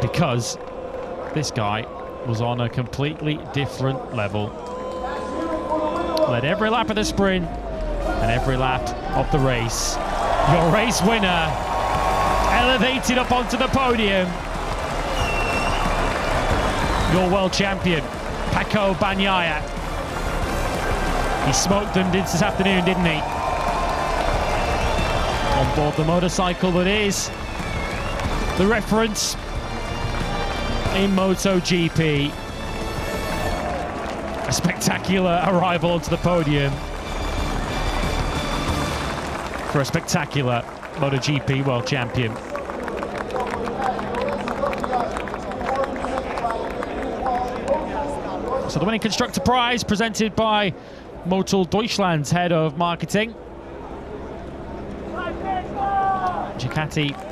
because this guy was on a completely different level. Led every lap of the sprint and every lap of the race. Your race winner, elevated up onto the podium, your world champion, Peco Bagnaiya. He smoked them this afternoon, didn't he? On board the motorcycle that is the reference in MotoGP. A spectacular arrival onto the podium for a spectacular MotoGP world champion. So the winning constructor prize presented by Motor Deutschland's head of marketing. Ducati